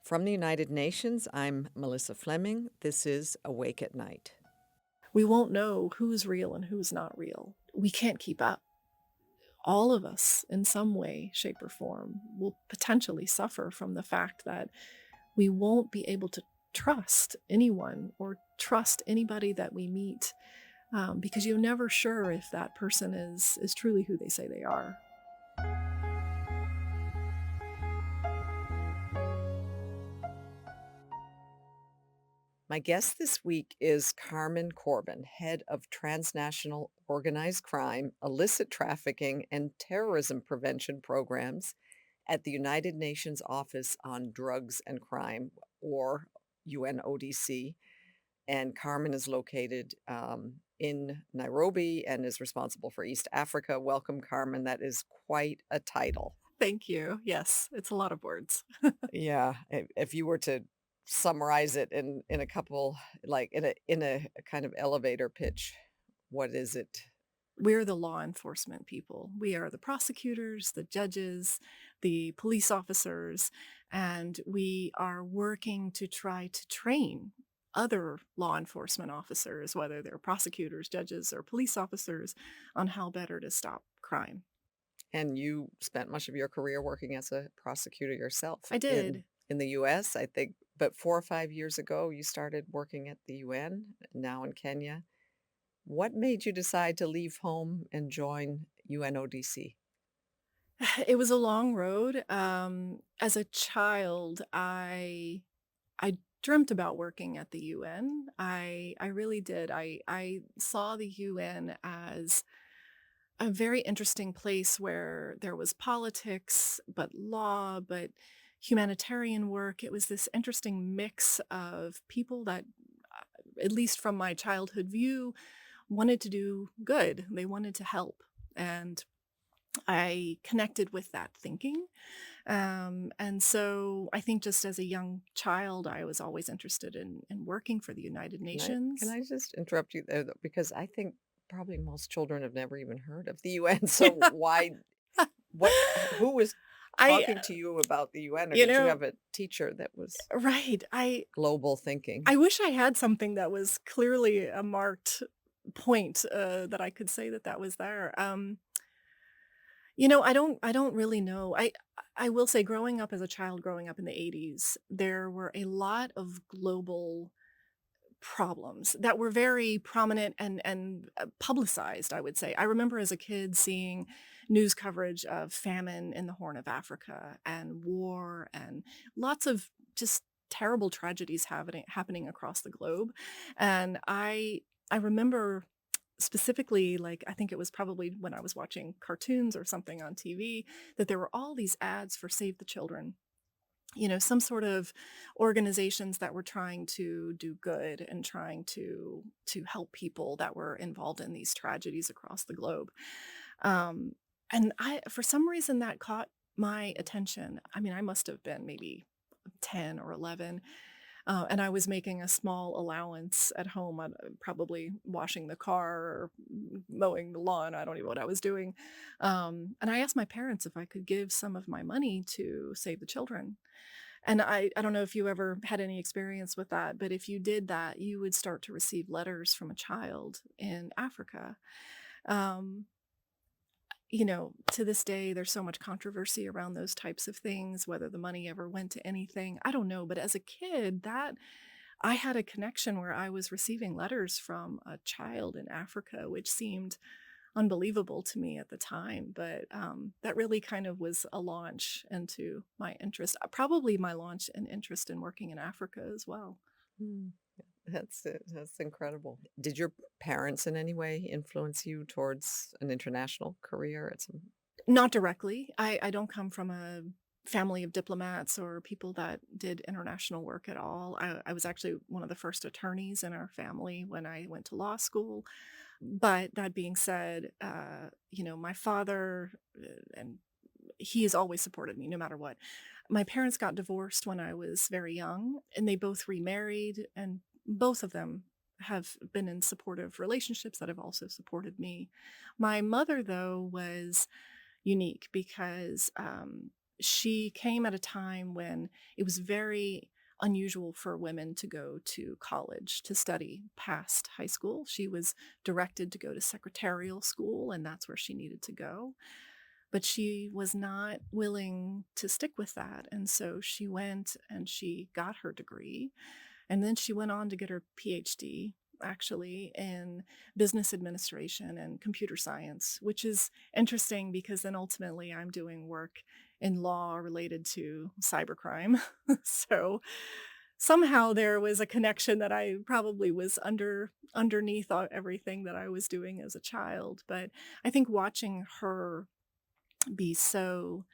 From the United Nations, I'm Melissa Fleming. This is Awake at Night. We won't know who's real and who's not real. We can't keep up. All of us, in some way, shape, or form, will potentially suffer from the fact that we won't be able to trust anyone or trust anybody that we meet, because you're never sure if that person is truly who they say they are. My guest this week is Carmen Corbin, head of transnational organized crime, illicit trafficking, and terrorism prevention programs at the United Nations Office on Drugs and Crime, or UNODC. And Carmen is located in Nairobi and is responsible for East Africa. Welcome, Carmen. That is quite a title. Thank you. Yes, it's a lot of words. Yeah, if you were to summarize it in a couple, like in a kind of elevator pitch, what is it? We're the law enforcement people. We are the prosecutors, the judges, the police officers, and we are working to try to train other law enforcement officers, whether they're prosecutors, judges, or police officers, on how better to stop crime. And you spent much of your career working as a prosecutor yourself I in did. in the US, I think, but 4 or 5 years ago, you started working at the UN, now in Kenya. What made you decide to leave home and join UNODC? It was a long road. As a child, I dreamt about working at the UN. I really did. I saw the UN as a very interesting place where there was politics, but law, but humanitarian work. It was this interesting mix of people that, at least from my childhood view, wanted to do good. They wanted to help. And I connected with that thinking. And so I think just as a young child, I was always interested in working for the United Can Nations. I just interrupt you there, though? Because I think probably most children have never even heard of the UN, so why what who was I, talking to you about the UN, or you did you know, have a teacher that was right. global thinking? I wish I had something that was clearly a marked point, that I could say that that was there. I don't really know. I will say growing up as a child, growing up in the 80s, there were a lot of global problems that were very prominent and publicized, I would say. I remember as a kid seeing news coverage of famine in the Horn of Africa and war and lots of just terrible tragedies happening across the globe. And I remember specifically, like, I think it was probably when I was watching cartoons or something on TV, that there were all these ads for Save the Children, some sort of organizations that were trying to do good and trying to help people that were involved in these tragedies across the globe. um and I, for some reason, that caught my attention. I mean, I must have been maybe 10 or 11. And I was making a small allowance at home, probably washing the car or mowing the lawn. I don't even know what I was doing. And I asked my parents if I could give some of my money to Save the Children. And I don't know if you ever had any experience with that, but if you did that, you would start to receive letters from a child in Africa. Um, to this day, there's so much controversy around those types of things, whether the money ever went to anything. I don't know. But as a kid, that I had a connection where I was receiving letters from a child in Africa, which seemed unbelievable to me at the time. But that really kind of was a launch into my interest, probably my launch and interest in working in Africa as well. Hmm, that's it. That's incredible. Did your parents in any way influence you towards an international career at some? Not directly. I don't come from a family of diplomats or people that did international work at all. I was actually one of the first attorneys in our family when I went to law school. But that being said, my father, and he has always supported me no matter what. My parents got divorced when I was very young, and they both remarried, and both of them have been in supportive relationships that have also supported me. My mother, though, was unique because she came at a time when it was very unusual for women to go to college to study past high school. She was directed to go to secretarial school, and that's where she needed to go. But she was not willing to stick with that. And so she went and she got her degree. And then she went on to get her PhD, actually, in business administration and computer science, which is interesting because then ultimately I'm doing work in law related to cybercrime. So somehow there was a connection that I probably was underneath everything that I was doing as a child. But I think watching her be so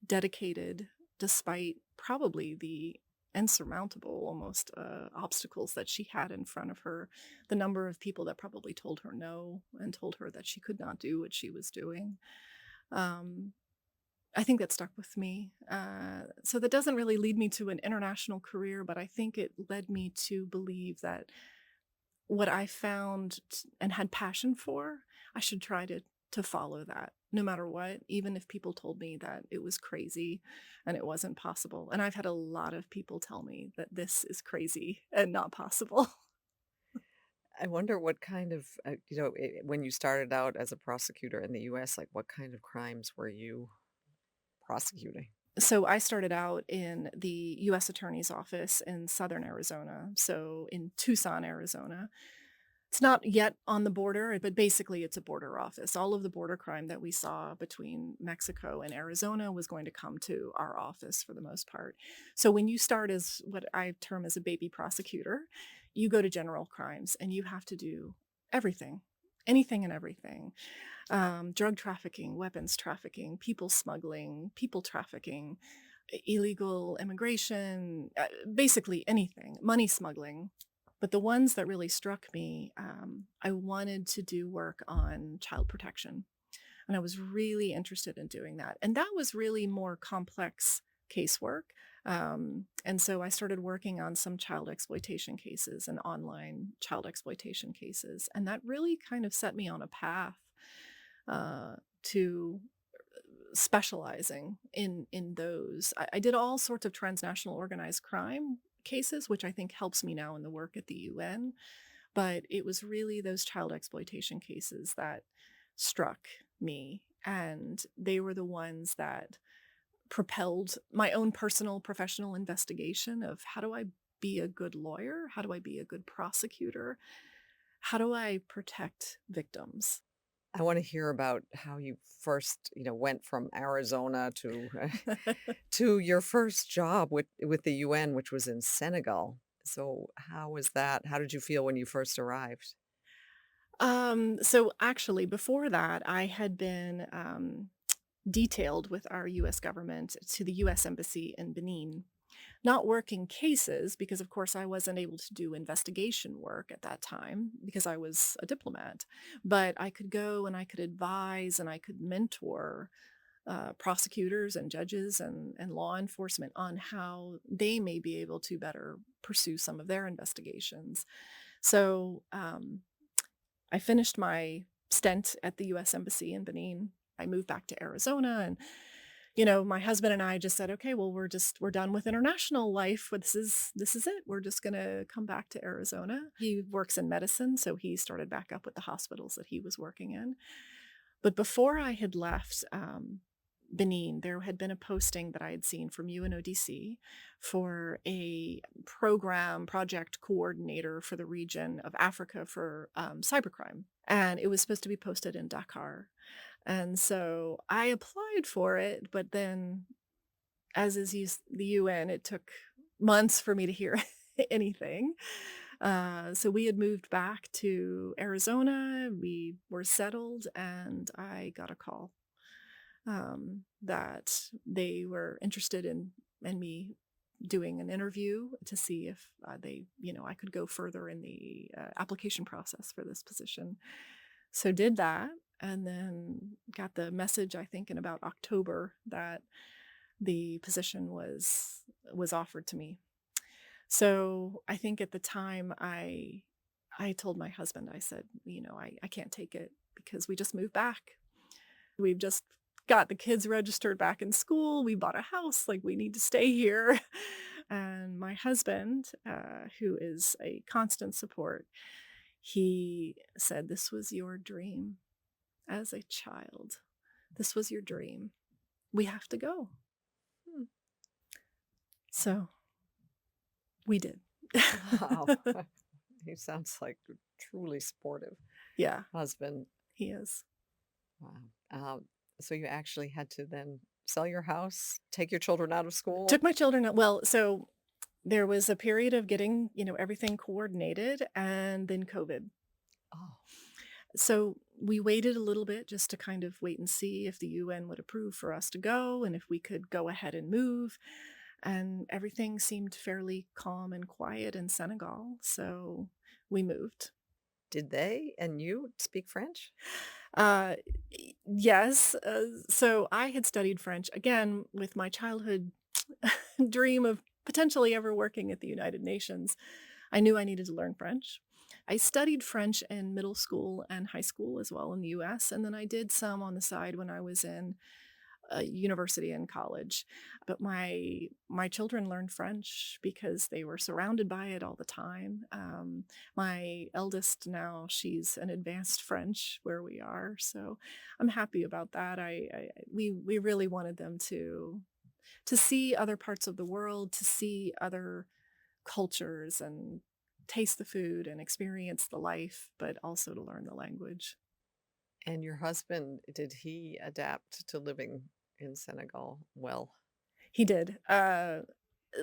dedicated despite probably the insurmountable almost obstacles that she had in front of her, the number of people that probably told her no and told her that she could not do what she was doing. um, I think that stuck with me. So that doesn't really lead me to an international career, but I think it led me to believe that what I found and had passion for, I should try to follow that no matter what, even if people told me that it was crazy and it wasn't possible. And I've had a lot of people tell me that this is crazy and not possible. I wonder what kind of, when you started out as a prosecutor in the US, like what kind of crimes were you prosecuting? So I started out in the US Attorney's Office in Southern Arizona, so in Tucson, Arizona. It's not yet on the border, but basically it's a border office. All of the border crime that we saw between Mexico and Arizona was going to come to our office for the most part. So when you start as what I term as a baby prosecutor, you go to general crimes and you have to do everything, anything and everything. Drug trafficking, weapons trafficking, people smuggling, people trafficking, illegal immigration, basically anything, money smuggling. But the ones that really struck me, I wanted to do work on child protection. And I was really interested in doing that. And that was really more complex casework. And so I started working on some child exploitation cases and online child exploitation cases. And that really kind of set me on a path to specializing in those. I did all sorts of transnational organized crime cases, which I think helps me now in the work at the UN. But it was really those child exploitation cases that struck me. And they were the ones that propelled my own personal professional investigation of how do I be a good lawyer? How do I be a good prosecutor? How do I protect victims? I want to hear about how you first, went from Arizona to to your first job with the UN, which was in Senegal. So how was that? How did you feel when you first arrived? So actually, before that, I had been detailed with our US government to the US Embassy in Benin, not working cases because, of course, I wasn't able to do investigation work at that time because I was a diplomat, but I could go and I could advise and I could mentor prosecutors and judges and law enforcement on how they may be able to better pursue some of their investigations. So I finished my stint at the US Embassy in Benin. I moved back to Arizona and my husband and I just said, okay, well, we're done with international life. This is it. We're just going to come back to Arizona. He works in medicine, so he started back up with the hospitals that he was working in. But before I had left Benin, there had been a posting that I had seen from UNODC for a project coordinator for the region of Africa for cybercrime. And it was supposed to be posted in Dakar. And so I applied for it, but then, as is the UN, it took months for me to hear anything. So we had moved back to Arizona, we were settled, and I got a call that they were interested in me doing an interview to see if I could go further in the application process for this position. So did that, and then got the message, I think, in about October that the position was offered to me. So I think at the time I told my husband, I said, I can't take it because we just moved back. We've just got the kids registered back in school. We bought a house, like, we need to stay here. And my husband, who is a constant support, he said, "This was your dream as a child. This was your dream. We have to go." Hmm. So we did. Wow. He sounds like a truly supportive Yeah, husband. he is. Wow. So you actually had to then sell your house, take your children out of school? Took my children out, well, so there was a period of getting, everything coordinated, and then COVID. Oh, So we waited a little bit just to kind of wait and see if the UN would approve for us to go and if we could go ahead and move. And everything seemed fairly calm and quiet in Senegal. So we moved. did they and you speak French? Uh, yes. So I had studied French again with my childhood dream of potentially ever working at the United Nations. I knew I needed to learn French. I studied French in middle school and high school as well in the US. And then I did some on the side when I was in university and college. But my children learned French because they were surrounded by it all the time. My eldest now, she's an advanced French where we are, so I'm happy about that. We really wanted them to see other parts of the world, to see other cultures and taste the food and experience the life, but also to learn the language. And your husband, did he adapt to living in Senegal well? He did.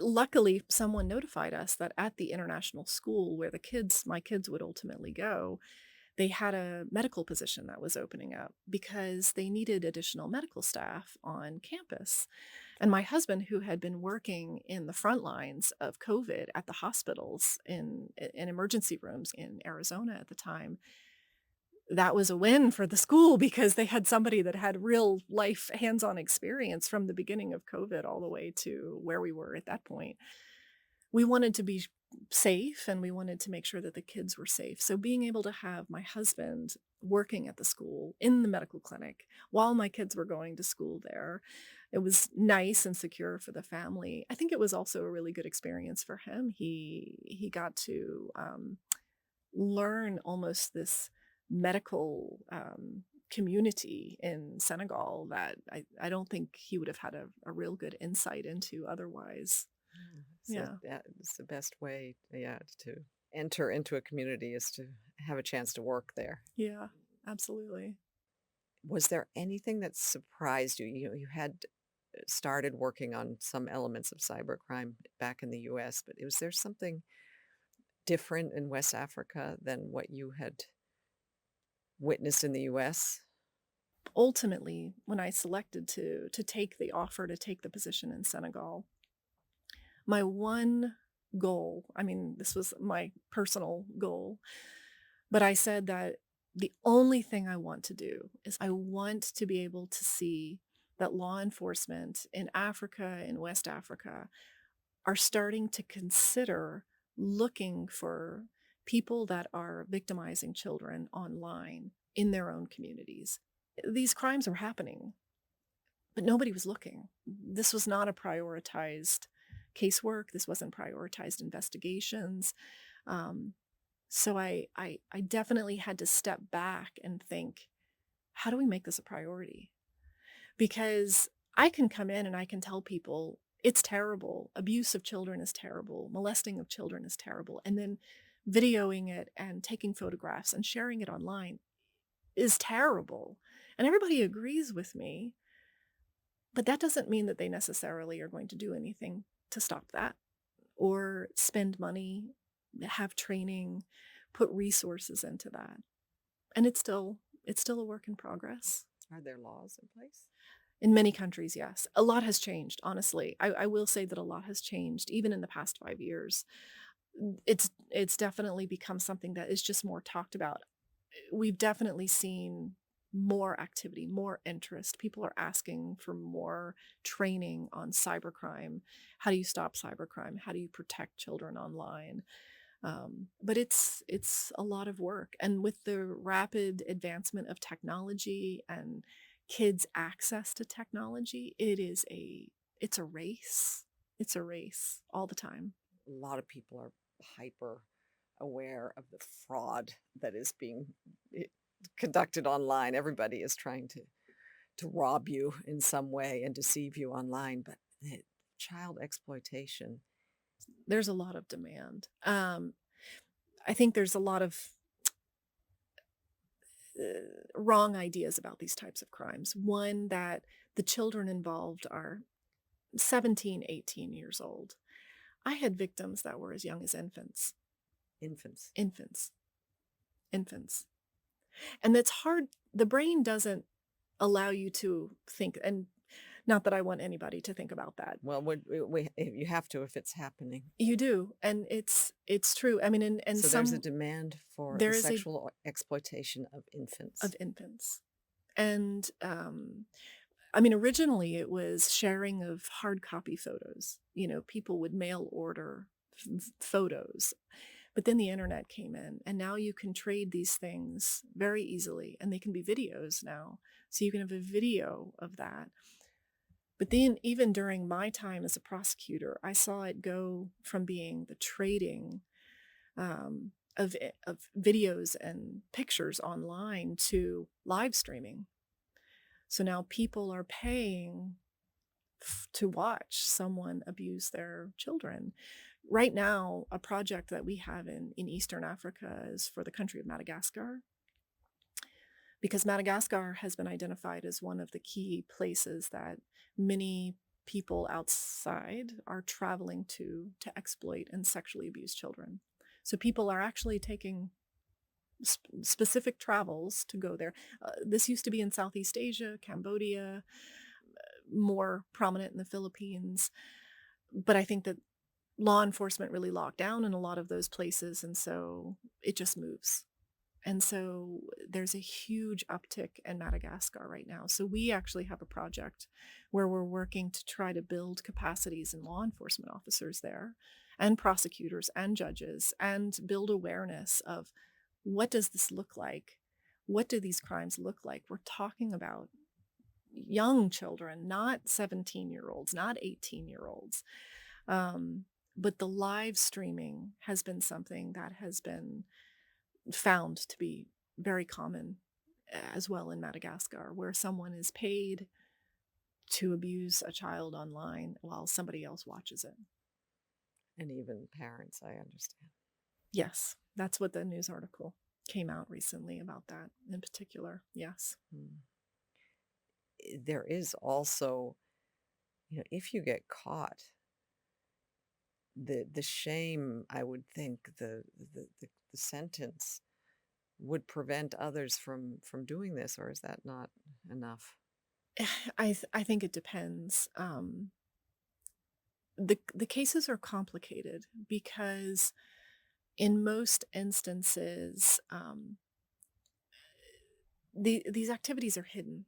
Luckily, someone notified us that at the international school where my kids would ultimately go, they had a medical position that was opening up because they needed additional medical staff on campus. And my husband, who had been working in the front lines of COVID at the hospitals in emergency rooms in Arizona at the time, that was a win for the school because they had somebody that had real life hands-on experience from the beginning of COVID all the way to where we were at that point. We wanted to be safe and we wanted to make sure that the kids were safe. So being able to have my husband working at the school in the medical clinic while my kids were going to school there, it was nice and secure for the family. I think it was also a really good experience for him. He got to learn almost this medical community in Senegal that I don't think he would have had a real good insight into otherwise. Yeah. So Yeah. that is the best way, yeah, to enter into a community is to have a chance to work there. Yeah, absolutely. Was there anything that surprised you? You know, you had started working on some elements of cybercrime back in the US, but was there something different in West Africa than what you had witnessed in the US? Ultimately, when I selected to take the offer to take the position in Senegal, my one goal, I mean, this was my personal goal, but I said that the only thing I want to do is I want to be able to see that law enforcement in Africa, in West Africa, are starting to consider looking for people that are victimizing children online in their own communities. These crimes are happening, but nobody was looking. This was not a prioritized casework. This wasn't prioritized investigations. Um, so I definitely had to step back and think, how do we make this a priority? Because I can come in and I can tell people it's terrible. Abuse of children is terrible. Molesting of children is terrible. And then videoing it and taking photographs and sharing it online is terrible. And everybody agrees with me, but that doesn't mean that they necessarily are going to do anything to stop that or spend money, have training, put resources into that. And it's still a work in progress. Are there laws in place? In many countries, yes. A lot has changed, honestly. I will say that a lot has changed, even in the past 5 years. It's definitely become something that is just more talked about. We've definitely seen more activity, more interest. People are asking for more training on cybercrime. How do you stop cybercrime? How do you protect children online? But it's a lot of work, and with the rapid advancement of technology and kids' access to technology, it's a race. It's a race all the time. A lot of people are hyper aware of the fraud that is being eh, conducted online. Everybody is trying to rob you in some way and deceive you online, but child exploitation. There's a lot of demand. I think there's a lot of wrong ideas about these types of crimes. One, that the children involved are 17, 18 years old. I had victims that were as young as infants. Infants. Infants. Infants. And that's hard. The brain doesn't allow you to think, and not that I want anybody to think about that. Well, you have to if it's happening. You do, and it's true. I mean, and So there's a some demand for the there is a sexual exploitation of infants. of infants. And I mean, originally it was sharing of hard copy photos. You know, people would mail order photos. But then the internet came in, and now you can trade these things very easily, and they can be videos now. So you can have a video of that. But then, even during my time as a prosecutor, I saw it go from being the trading of videos and pictures online to live streaming. So now people are paying to watch someone abuse their children. Right now, a project that we have in Eastern Africa is for the country of Madagascar, because Madagascar has been identified as one of the key places that many people outside are traveling to exploit and sexually abuse children. So people are actually taking specific travels to go there. This used to be in Southeast Asia, Cambodia, more prominent in the Philippines. But I think that law enforcement really locked down in a lot of those places, and so it just moves. And so there's a huge uptick in Madagascar right now. So we actually have a project where we're working to try to build capacities in law enforcement officers there, and prosecutors and judges, and build awareness of what does this look like? What do these crimes look like? We're talking about young children, not 17-year-olds, not 18-year-olds. But the live streaming has been something that has been found to be very common as well in Madagascar, where someone is paid to abuse a child online while somebody else watches it. And even parents, I understand. Yes, that's what the news article came out recently about that in particular. Yes. There is also, if you get caught, the shame, I would think, the sentence would prevent others from doing this, or is that not enough? I think it depends. The cases are complicated because in most instances, these activities are hidden.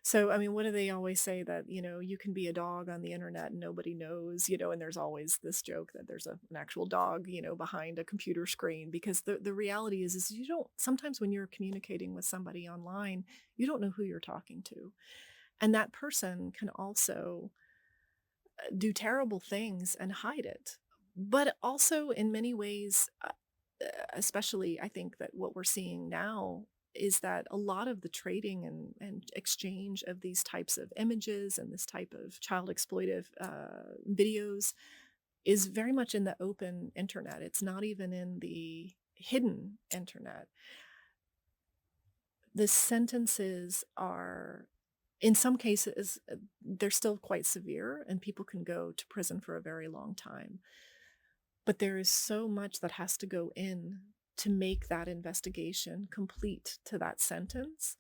So, I mean, what do they always say, that, you can be a dog on the internet and nobody knows, and there's always this joke that there's an actual dog, behind a computer screen, because the reality is you don't, sometimes when you're communicating with somebody online, you don't know who you're talking to. And that person can also do terrible things and hide it. But also in many ways, especially I think that what we're seeing now is that a lot of the trading and exchange of these types of images and this type of child exploitive videos is very much in the open internet. It's not even in the hidden internet. The sentences are, in some cases, they're still quite severe, and people can go to prison for a very long time. But there is so much that has to go in to make that investigation complete to that sentence,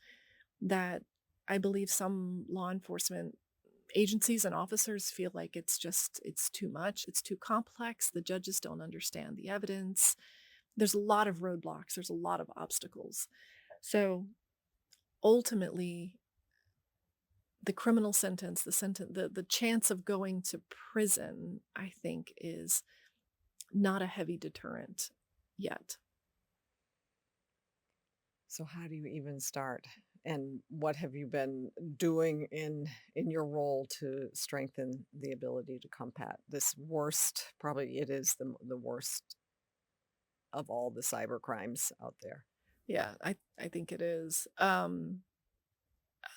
that I believe some law enforcement agencies and officers feel like it's too much, it's too complex, the judges don't understand the evidence. There's a lot of roadblocks, there's a lot of obstacles. So ultimately, the criminal sentence, the chance of going to prison, I think, is not a heavy deterrent yet. So how do you even start and what have you been doing in your role to strengthen the ability to combat this worst, probably it is the worst of all the cyber crimes out there? Yeah, I think it is.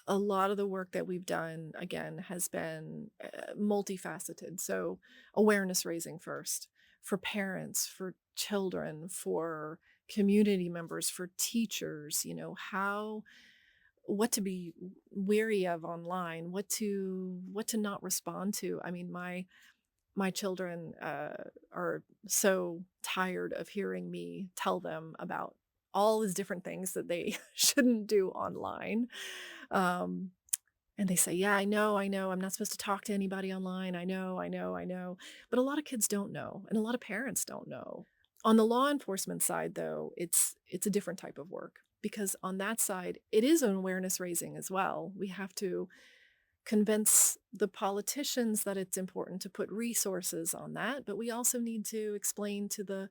A lot of the work that we've done, again, has been multifaceted. So, awareness raising first for parents, for children, for community members, for teachers, what to be weary of online, what to not respond to. I mean, my children are so tired of hearing me tell them about all these different things that they shouldn't do online. Um, and they say, "Yeah, I know. I'm not supposed to talk to anybody online. I know, I know, I know." But a lot of kids don't know, and a lot of parents don't know. On the law enforcement side, though, it's a different type of work because on that side, it is an awareness raising as well. We have to convince the politicians that it's important to put resources on that, but we also need to explain to the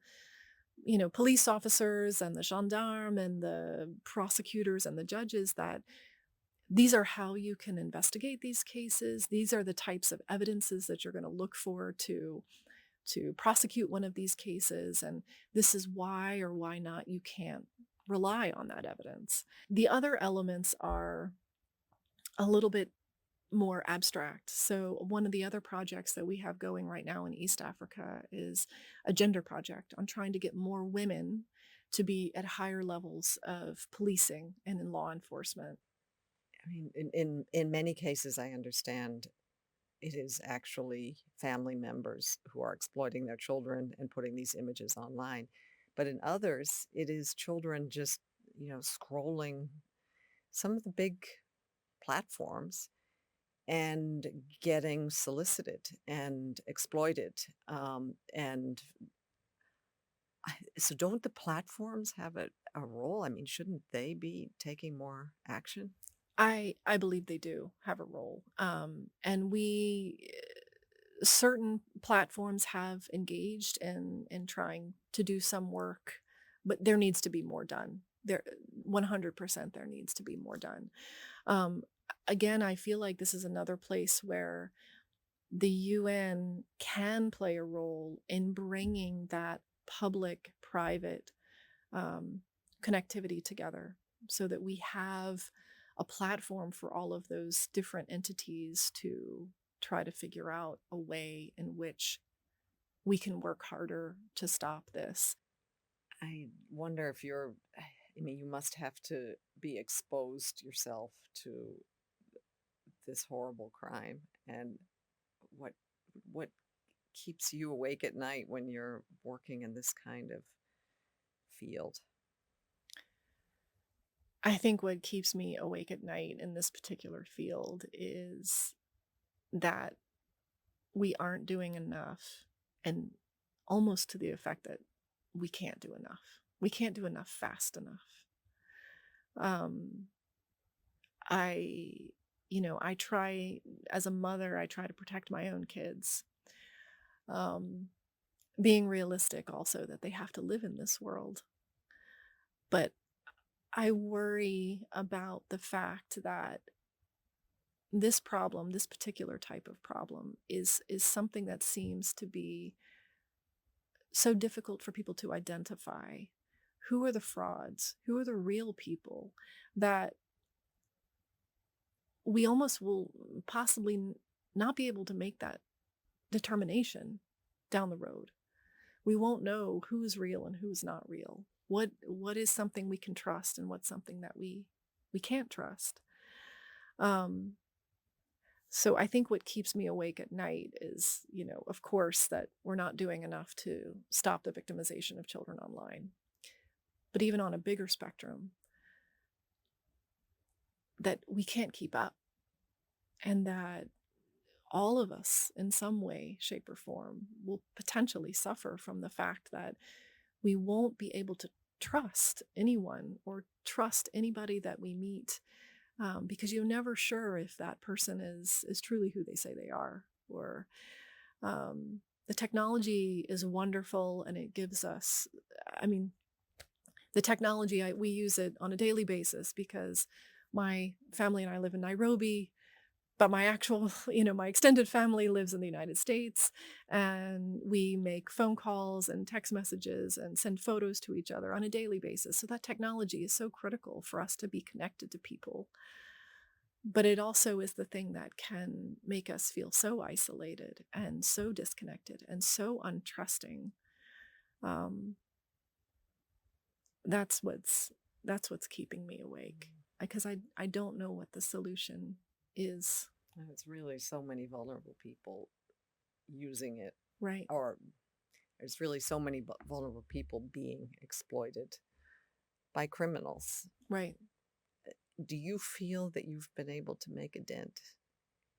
police officers and the gendarme and the prosecutors and the judges that these are how you can investigate these cases. These are the types of evidences that you're going to look for to prosecute one of these cases, and this is why or why not you can't rely on that evidence. The other elements are a little bit more abstract. So, one of the other projects that we have going right now in East Africa is a gender project on trying to get more women to be at higher levels of policing and in law enforcement. I mean, in many cases, I understand it is actually family members who are exploiting their children and putting these images online. But in others, it is children just, scrolling some of the big platforms and getting solicited and exploited. And so, don't the platforms have a role? I mean, shouldn't they be taking more action? I believe they do have a role. And we certain platforms have engaged in trying to do some work, but there needs to be more done. There 100% there needs to be more done. Um, Again, I feel like this is another place where the UN can play a role in bringing that public private um, connectivity together so that we have a platform for all of those different entities to try to figure out a way in which we can work harder to stop this. I wonder if I mean, you must have to be exposed yourself to this horrible crime. And what what keeps you awake at night when you're working in this kind of field? I think what keeps me awake at night in this particular field is that we aren't doing enough, and almost to the effect that we can't do enough. We can't do enough fast enough. Um, I, I try, as a mother, I try to protect my own kids. Um, Being realistic also that they have to live in this world. But I worry about the fact that this problem, this particular type of problem, is something that seems to be so difficult for people to identify. Who are the frauds? Who are the real people that we almost will possibly not be able to make that determination down the road. We won't know who's real and who's not real. What is something we can trust and what's something that we can't trust. Um, so I think what keeps me awake at night is, of course, that we're not doing enough to stop the victimization of children online. But even on a bigger spectrum, that we can't keep up and that all of us in some way, shape, or form will potentially suffer from the fact that we won't be able to trust anyone or trust anybody that we meet because you're never sure if that person is truly who they say they are. Or the technology is wonderful and it gives us, I mean, the technology, we use it on a daily basis because my family and I live in Nairobi, but my actual, my extended family lives in the United States, and we make phone calls and text messages and send photos to each other on a daily basis. So that technology is so critical for us to be connected to people. But it also is the thing that can make us feel so isolated and so disconnected and so untrusting. Um, that's what's that's what's keeping me awake because I don't know what the solution is. And it's really so many vulnerable people using it, Right, or there's really so many vulnerable people being exploited by criminals. right. Do you feel that you've been able to make a dent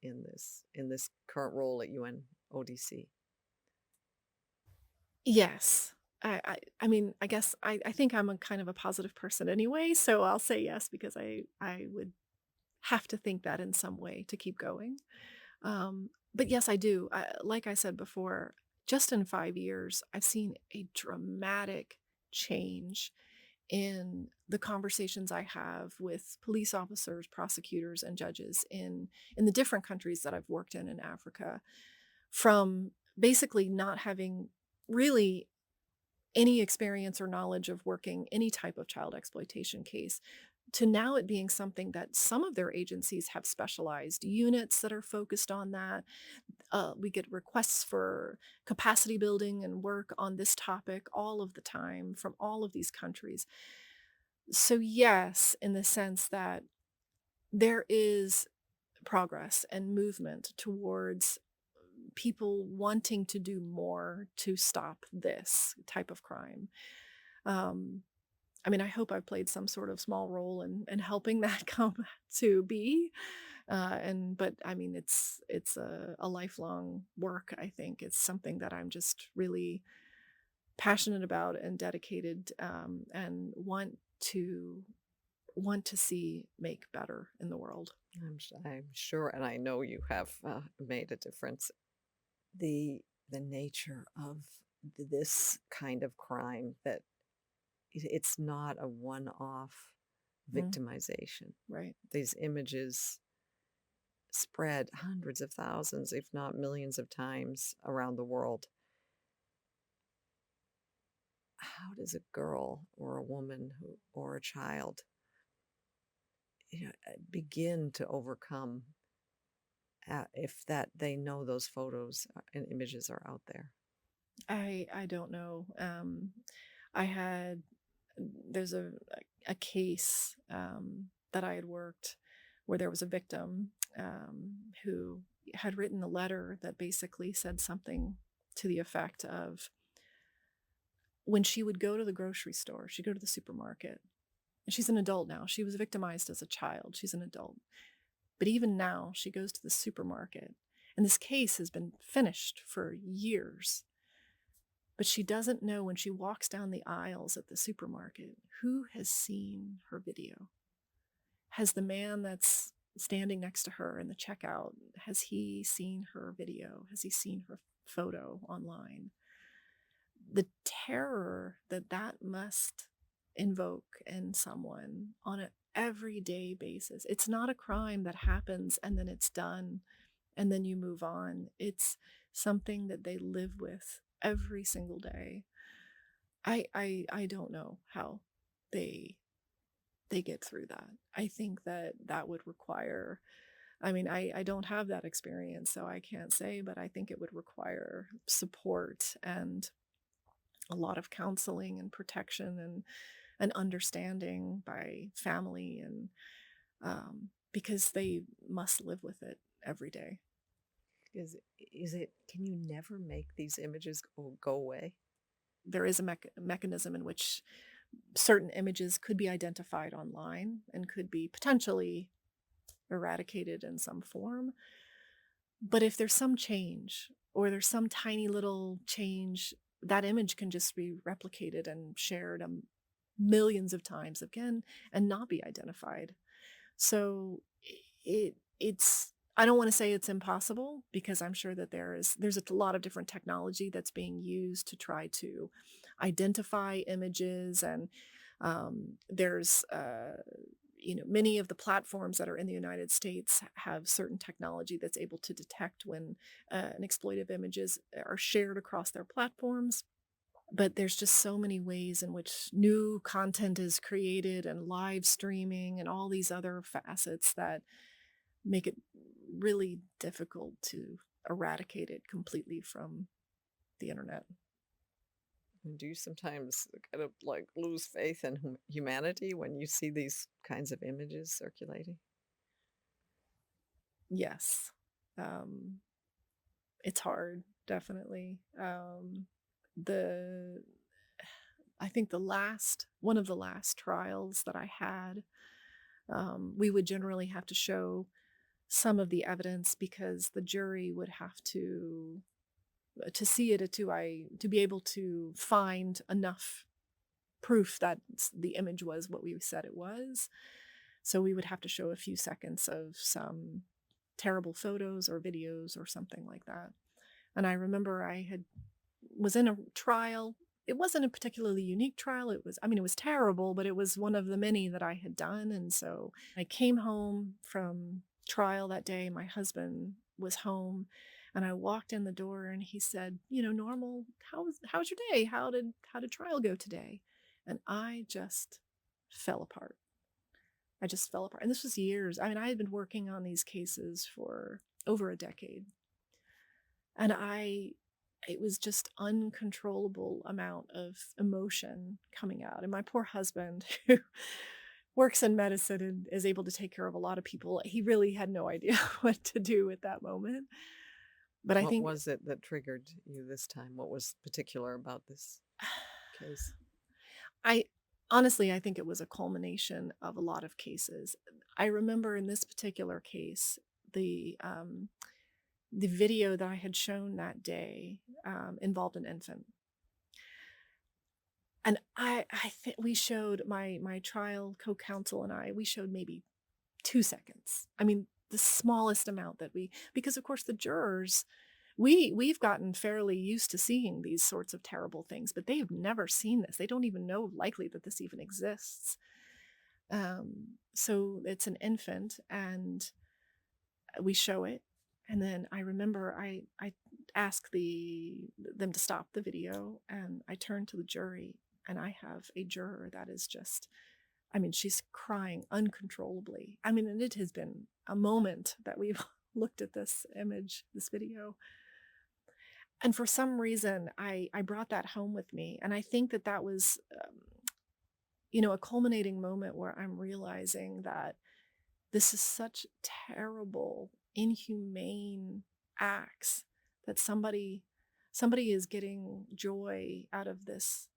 in this current role at UNODC? Yes. I mean, I guess I think I'm a kind of a positive person anyway, so I'll say yes because I would have to think that in some way to keep going. But yes, I do. Like I said before, just in 5 years, I've seen a dramatic change in the conversations I have with police officers, prosecutors, and judges in the different countries that I've worked in Africa, from basically not having really any experience or knowledge of working any type of child exploitation case to now it being something that some of their agencies have specialized units that are focused on that. We get requests for capacity building and work on this topic all of the time from all of these countries. So, yes, in the sense that there is progress and movement towards people wanting to do more to stop this type of crime. Um, I mean, I hope I've played some sort of small role in helping that come to be. But I mean, it's a lifelong work. I think it's something that I'm just really passionate about and dedicated, and want to see make better in the world. I'm sure, and I know you have made a difference. The nature of this kind of crime, that it's not a one-off Mm, victimization. right. These images spread hundreds of thousands, if not millions of times around the world. How does a girl or a woman or a child, begin to overcome, if that they know those photos and images are out there? I don't know. I had there's a case that I had worked where there was a victim who had written a letter that basically said something to the effect of when she would go to the grocery store, she'd go to the supermarket, and she's an adult now. She was victimized as a child. She's an adult. But even now, she goes to the supermarket, and this case has been finished for years. But she doesn't know when she walks down the aisles at the supermarket who has seen her video. Has the man that's standing next to her in the checkout, has he seen her video? Has he seen her photo online? The terror that that must invoke in someone on an everyday basis. It's not a crime that happens and then it's done and then you move on. It's something that they live with every single day. I don't know how they they get through that. I think that that would require, I mean, I don't have that experience, so I can't say, but I think it would require support and a lot of counseling and protection and understanding by family and because they must live with it every day. Is it can you never make these images go away? There is a mechanism in which certain images could be identified online and could be potentially eradicated in some form. But if there's some change or there's some tiny little change, that image can just be replicated and shared millions of times again and not be identified. So it's I don't want to say it's impossible because I'm sure that there's a lot of different technology that's being used to try to identify images and there's many of the platforms that are in the United States have certain technology that's able to detect when an exploitive images are shared across their platforms. But there's just so many ways in which new content is created and live streaming and all these other facets that make it really difficult to eradicate it completely from the internet. And do you sometimes kind of like lose faith in humanity when you see these kinds of images circulating? Yes. Um, it's hard, definitely. The I think one of the last trials that I had, we would generally have to show some of the evidence because the jury would have to see it to be able to find enough proof that the image was what we said it was. So we would have to show a few seconds of some terrible photos or videos or something like that. And I remember was in a trial. It wasn't a particularly unique trial. It was terrible, but it was one of the many that I had done. And so I came home from trial that day. My husband was home and I walked in the door and he said, Normal, how's your day? How did trial go today? And I just fell apart. I just fell apart. And this was years. I mean, I had been working on these cases for over a decade. And it was just uncontrollable amount of emotion coming out. And my poor husband, who works in medicine and is able to take care of a lot of people, he really had no idea what to do at that moment. But I What think was it that triggered you this time? What was particular about this case? I honestly, I think it was a culmination of a lot of cases. I remember in this particular case, the video that I had shown that day involved an infant. And I think we showed my trial co-counsel and we showed maybe 2 seconds. I mean, the smallest amount because of course the jurors, we've gotten fairly used to seeing these sorts of terrible things, but they've never seen this. They don't even know likely that this even exists. So it's an infant and we show it. And then I remember I asked them to stop the video and I turned to the jury and I have a juror that is just, I mean, she's crying uncontrollably. I mean, and it has been a moment that we've looked at this image, this video. And for some reason, I brought that home with me. And I think that was, a culminating moment where I'm realizing that this is such terrible, inhumane acts that somebody is getting joy out of this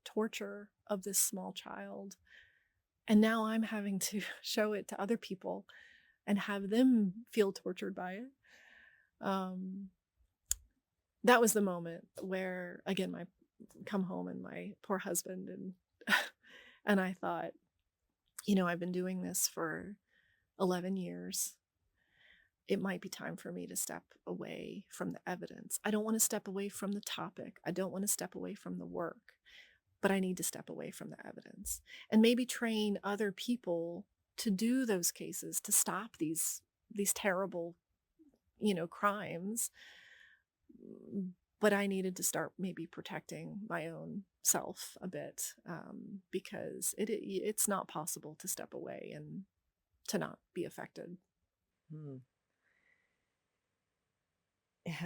torture of this small child. And now I'm having to show it to other people and have them feel tortured by it. Um, that was the moment where, again, my come home and my poor husband and and I thought, I've been doing this for 11 years. It might be time for me to step away from the evidence. I don't want to step away from the topic. I don't want to step away from the work, but I need to step away from the evidence and maybe train other people to do those cases, to stop these terrible, crimes. But I needed to start maybe protecting my own self a bit because it's not possible to step away and to not be affected. Hmm.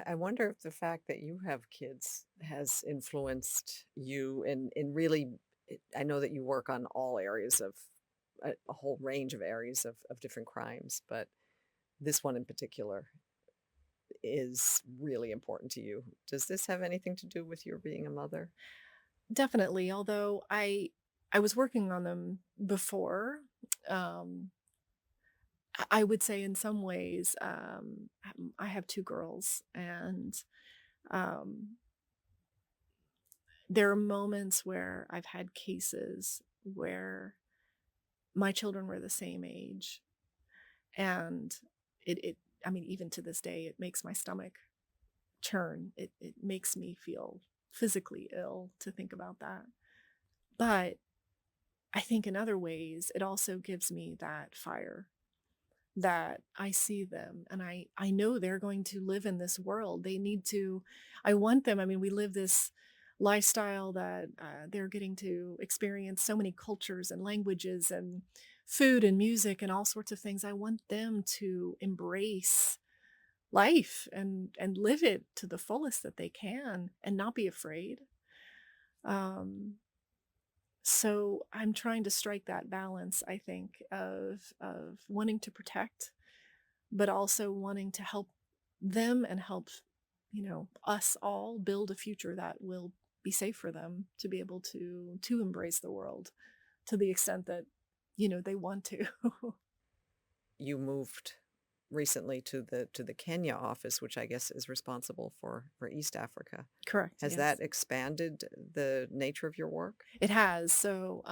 I wonder if the fact that you have kids has influenced you in really. I know that you work on all areas of a whole range of areas of different crimes, but this one in particular is really important to you. Does this have anything to do with your being a mother? Definitely, although I was working on them before. Um, I would say in some ways, I have two girls, and um, there are moments where I've had cases where my children were the same age, and it I mean, even to this day, it makes my stomach churn. It makes me feel physically ill to think about that. But I think in other ways, it also gives me that fire that I see them and I know they're going to live in this world. They need to, I want them. I mean, we live this lifestyle that they're getting to experience so many cultures and languages and food and music and all sorts of things. I want them to embrace life and live it to the fullest that they can and not be afraid. Um, so I'm trying to strike that balance, I think, of wanting to protect, but also wanting to help them and help, us all build a future that will be safe for them to be able to embrace the world to the extent that, they want to. You moved recently to the Kenya office, which I guess is responsible for East Africa. Correct. Has Yes. that expanded the nature of your work? It has. So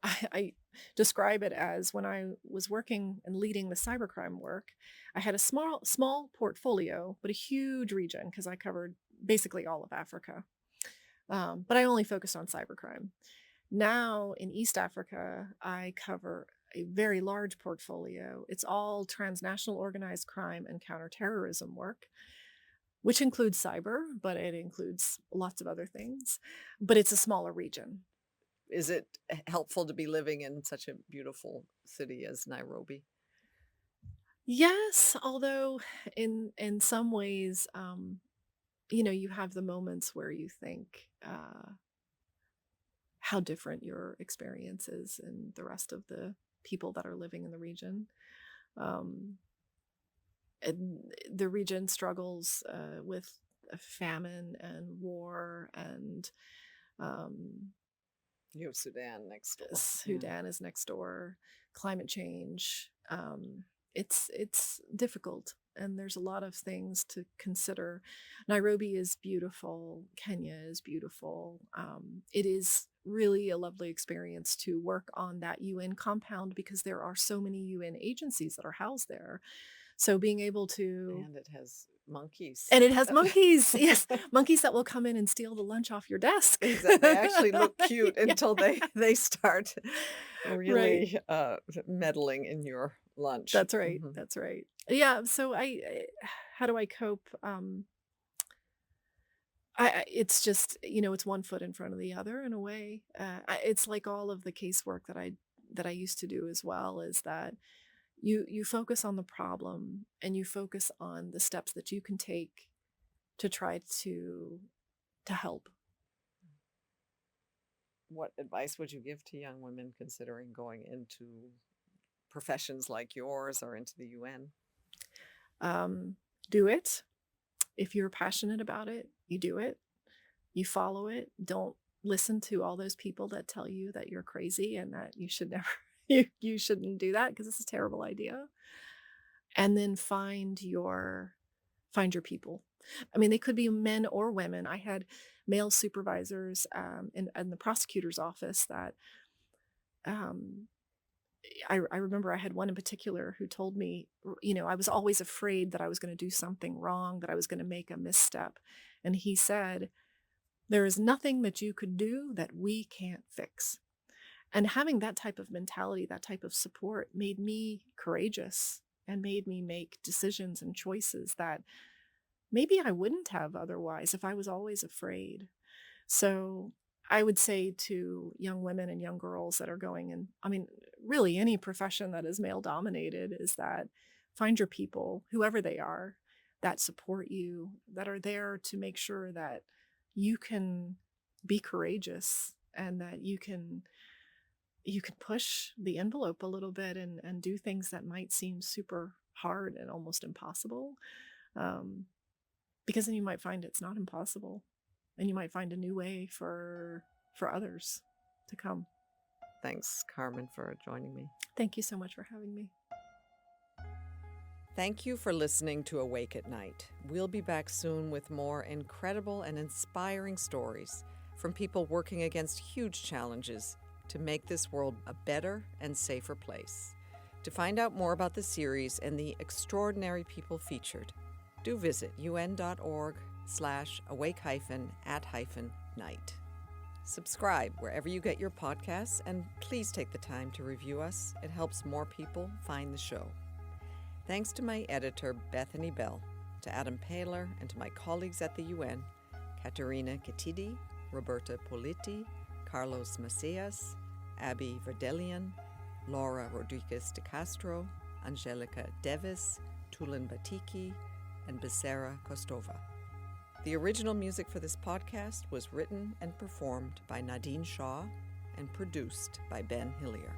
I describe it as when I was working and leading the cybercrime work, I had a small portfolio, but a huge region because I covered basically all of Africa. But I only focused on cybercrime. Now in East Africa, I cover a very large portfolio. It's all transnational organized crime and counterterrorism work, which includes cyber, but it includes lots of other things. But it's a smaller region. Is it helpful to be living in such a beautiful city as Nairobi? Yes, although in some ways, you have the moments where you think how different your experience is and the rest of the people that are living in the region. Um, and the region struggles with a famine and war, and um, You have Sudan next door. Yeah. Sudan is next door. Climate change. It's difficult, and there's a lot of things to consider. Nairobi is beautiful. Kenya is beautiful. It is really a lovely experience to work on that UN compound because there are so many UN agencies that are housed there. So being able to, And it has monkeys. and it has monkeys, yes, monkeys that will come in and steal the lunch off your desk. Exactly. They actually look cute Yeah, until they start right. really meddling in your lunch. That's right. Mhm. That's right. Yeah. So how do I cope? It's just, it's one foot in front of the other in a way. It's like all of the casework that I used to do as well. Is that you focus on the problem and you focus on the steps that you can take to try to help. What advice would you give to young women considering going into professions like yours or into the UN? Um, do it if you're passionate about it. You do it. You follow it. Don't listen to all those people that tell you that you're crazy and that you should never you shouldn't do that because it's a terrible idea. And then find your people. I mean, they could be men or women. I had male supervisors in the prosecutor's office that um, I remember I had one in particular who told me, I was always afraid that I was going to do something wrong, that I was going to make a misstep. And he said, there is nothing that you could do that we can't fix. And having that type of mentality, that type of support made me courageous and made me make decisions and choices that maybe I wouldn't have otherwise if I was always afraid. So I would say to young women and young girls that are going in, I mean, really any profession that is male dominated, is that find your people, whoever they are, that support you, that are there to make sure that you can be courageous and that you can push the envelope a little bit and do things that might seem super hard and almost impossible. Um, because then you might find it's not impossible and you might find a new way for others to come. Thanks, Carmen, for joining me. Thank you so much for having me. Thank you for listening to Awake at Night. We'll be back soon with more incredible and inspiring stories from people working against huge challenges to make this world a better and safer place. To find out more about the series and the extraordinary people featured, do visit un.org/awake-at-night. Subscribe wherever you get your podcasts, and please take the time to review us. It helps more people find the show. Thanks to my editor, Bethany Bell, to Adam Paler, and to my colleagues at the UN, Caterina Ketidi, Roberta Politi, Carlos Macias, Abby Verdelian, Laura Rodriguez de Castro, Angelica Devis, Tulin Batiki, and Becerra Kostova. The original music for this podcast was written and performed by Nadine Shaw and produced by Ben Hillier.